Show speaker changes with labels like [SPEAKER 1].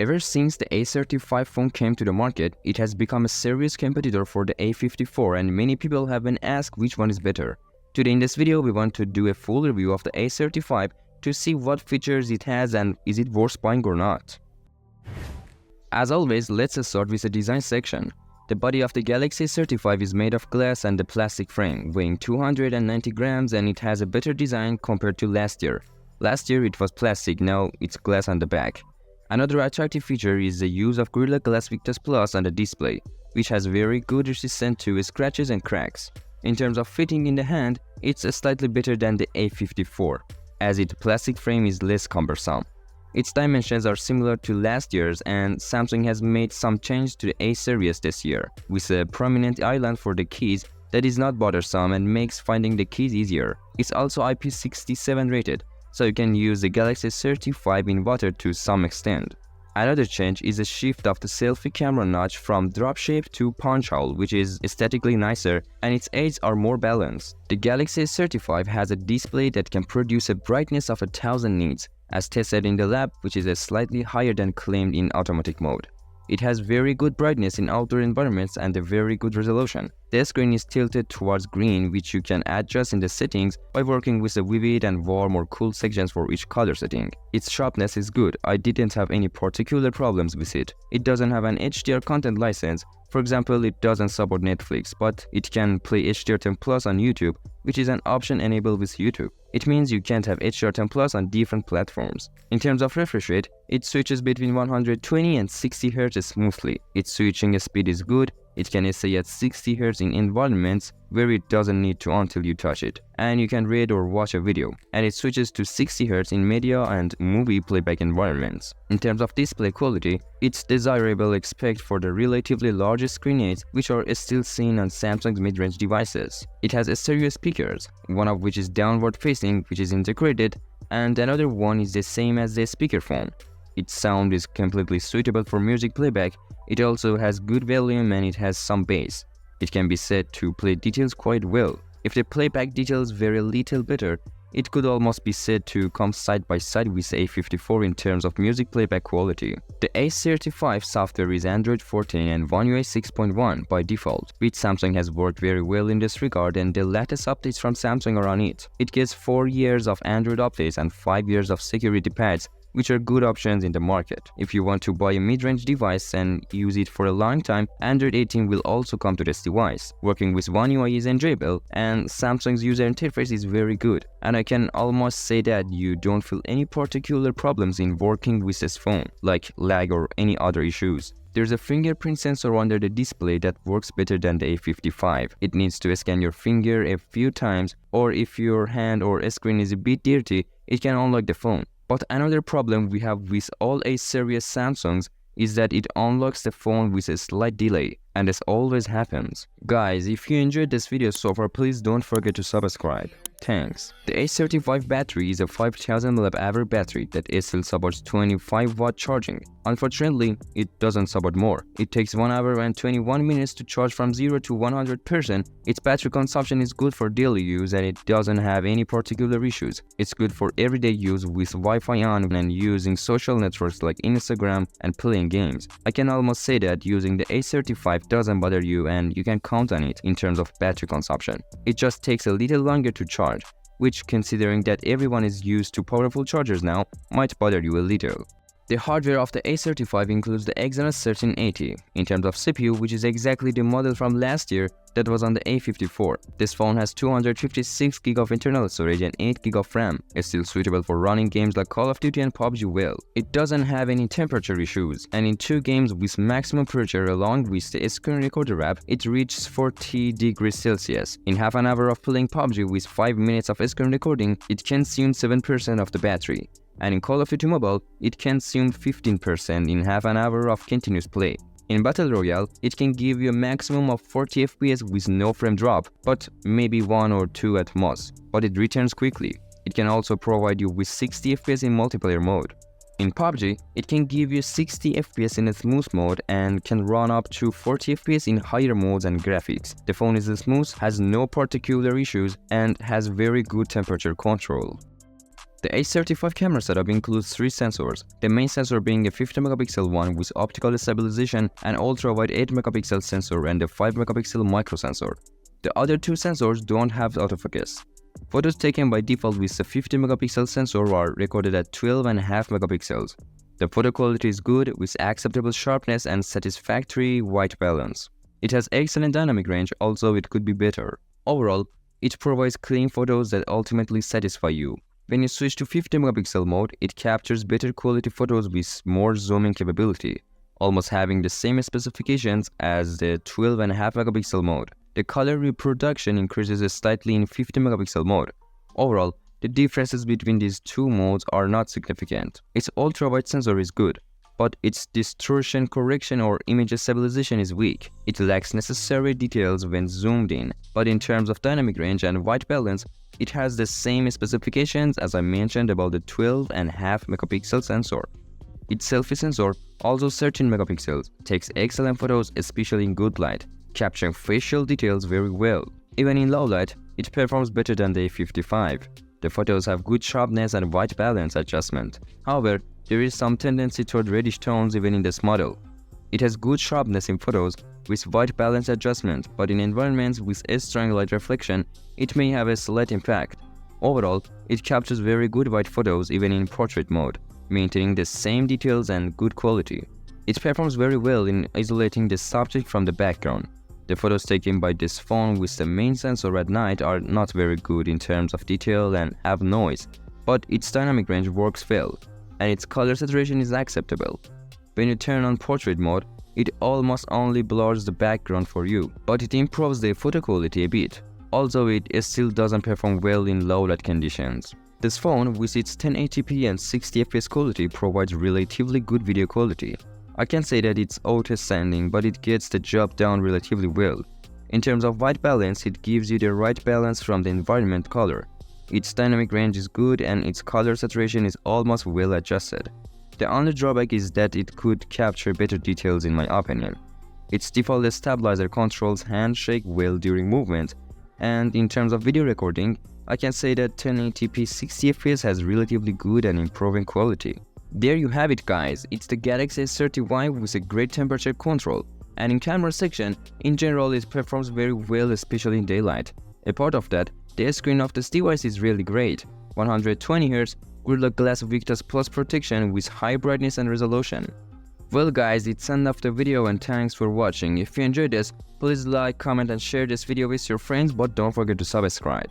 [SPEAKER 1] Ever since the A35 phone came to the market, it has become a serious competitor for the A54 and many people have been asked which one is better. Today in this video, we want to do a full review of the A35 to see what features it has and is it worth buying or not. As always, let's start with the design section. The body of the Galaxy A35 is made of glass and a plastic frame, weighing 290 grams, and it has a better design compared to last year. Last year it was plastic, now it's glass on the back. Another attractive feature is the use of Gorilla Glass Victus Plus on the display, which has very good resistance to scratches and cracks. In terms of fitting in the hand, it's slightly better than the A54, as its plastic frame is less cumbersome. Its dimensions are similar to last year's, and Samsung has made some change to the A series this year, with a prominent island for the keys that is not bothersome and makes finding the keys easier. It's also IP67 rated, so you can use the Galaxy A35 in water to some extent. Another change is a shift of the selfie camera notch from drop shape to punch hole, which is aesthetically nicer and its edges are more balanced. The Galaxy A35 has a display that can produce a brightness of 1000 nits, as tested in the lab, which is slightly higher than claimed in automatic mode. It has very good brightness in outdoor environments and a very good resolution. The screen is tilted towards green, which you can adjust in the settings by working with the vivid and warm or cool sections for each color setting. Its sharpness is good. I didn't have any particular problems with it. It doesn't have an HDR content license. For example, it doesn't support Netflix, but it can play HDR10 Plus on YouTube, which is an option enabled with YouTube. It means you can't have HDR10 Plus on different platforms. In terms of refresh rate, it switches between 120 and 60 Hz smoothly. Its switching speed is good. It can stay at 60 Hz in environments where it doesn't need to until you touch it, and you can read or watch a video, and it switches to 60 Hz in media and movie playback environments. In terms of display quality, it's desirable except for the relatively large screen aids which are still seen on Samsung's mid-range devices. It has stereo speakers, one of which is downward facing, which is integrated, and another one is the same as the speakerphone. Its sound is completely suitable for music playback. It also has good volume and it has some bass. It can be said to play details quite well. If the playback details very little better, it could almost be said to come side by side with the A54 in terms of music playback quality. The A35 software is Android 14 and One UI 6.1 by default, which Samsung has worked very well in this regard, and the latest updates from Samsung are on it. It gets 4 years of Android updates and 5 years of security patches, which are good options in the market. If you want to buy a mid-range device and use it for a long time, Android 18 will also come to this device. Working with One UI is enjoyable, and Samsung's user interface is very good, and I can almost say that you don't feel any particular problems in working with this phone, like lag or any other issues. There's a fingerprint sensor under the display that works better than the A55. It needs to scan your finger a few times, or if your hand or screen is a bit dirty, it can unlock the phone. But another problem we have with all A series Samsungs is that it unlocks the phone with a slight delay, and this always happens. Guys, if you enjoyed this video so far, please don't forget to subscribe. Thanks. The A35 battery is a 5000 mAh battery that still supports 25-watt charging. Unfortunately, it doesn't support more. It takes 1 hour and 21 minutes to charge from 0 to 100%. Its battery consumption is good for daily use and it doesn't have any particular issues. It's good for everyday use with Wi-Fi on and using social networks like Instagram and playing games. I can almost say that using the A35 doesn't bother you and you can count on it in terms of battery consumption. It just takes a little longer to charge, which, considering that everyone is used to powerful chargers now, might bother you a little. The hardware of the A35 includes the Exynos 1380 in terms of CPU, which is exactly the model from last year that was on the A54. This phone has 256GB of internal storage and 8GB of RAM. It's still suitable for running games like Call of Duty and PUBG well. It doesn't have any temperature issues, and in 2 games with maximum pressure along with the screen recorder app, it reaches 40 degrees Celsius. In half an hour of playing PUBG with 5 minutes of screen recording, it consumes 7% of the battery. And in Call of Duty Mobile, it consumes 15% in half an hour of continuous play. In Battle Royale, it can give you a maximum of 40 FPS with no frame drop, but maybe 1 or 2 at most, but it returns quickly. It can also provide you with 60 FPS in multiplayer mode. In PUBG, it can give you 60 FPS in a smooth mode and can run up to 40 FPS in higher modes and graphics. The phone is smooth, has no particular issues, and has very good temperature control. The A35 camera setup includes 3 sensors, the main sensor being a 50MP one with optical stabilization, an ultra-wide 8MP sensor and a 5MP micro sensor. The other 2 sensors don't have autofocus. Photos taken by default with the 50MP sensor are recorded at 12.5MP. The photo quality is good with acceptable sharpness and satisfactory white balance. It has excellent dynamic range, although it could be better. Overall, it provides clean photos that ultimately satisfy you. When you switch to 50MP mode, it captures better quality photos with more zooming capability, almost having the same specifications as the 12.5MP mode. The color reproduction increases slightly in 50MP mode. Overall, the differences between these 2 modes are not significant. Its ultra-wide sensor is good, but its distortion correction or image stabilization is weak. It lacks necessary details when zoomed in, but in terms of dynamic range and white balance, it has the same specifications as I mentioned about the 12.5MP sensor. Its selfie sensor, also 13MP, takes excellent photos, especially in good light, capturing facial details very well. Even in low light, it performs better than the A55. The photos have good sharpness and white balance adjustment. However, there is some tendency toward reddish tones even in this model. It has good sharpness in photos with white balance adjustment, but in environments with a strong light reflection, it may have a slight impact. Overall, it captures very good white photos even in portrait mode, maintaining the same details and good quality. It performs very well in isolating the subject from the background. The photos taken by this phone with the main sensor at night are not very good in terms of detail and have noise, but its dynamic range works well, and its color saturation is acceptable. When you turn on portrait mode, it almost only blurs the background for you, but it improves the photo quality a bit, although it still doesn't perform well in low light conditions. This phone with its 1080p and 60fps quality provides relatively good video quality. I can say that it's outstanding, but it gets the job done relatively well. In terms of white balance, it gives you the right balance from the environment color. Its dynamic range is good and its color saturation is almost well adjusted. The only drawback is that it could capture better details in my opinion. Its default stabilizer controls handshake well during movement, and in terms of video recording, I can say that 1080p 60fps has relatively good and improving quality. There you have it guys, it's the Galaxy A35 with a great temperature control, and in camera section, in general it performs very well especially in daylight. A part of that, the screen of this device is really great, 120Hz Gorilla Glass Victus Plus protection with high brightness and resolution. Well guys, it's end of the video and thanks for watching. If you enjoyed this, please like, comment and share this video with your friends, but don't forget to subscribe.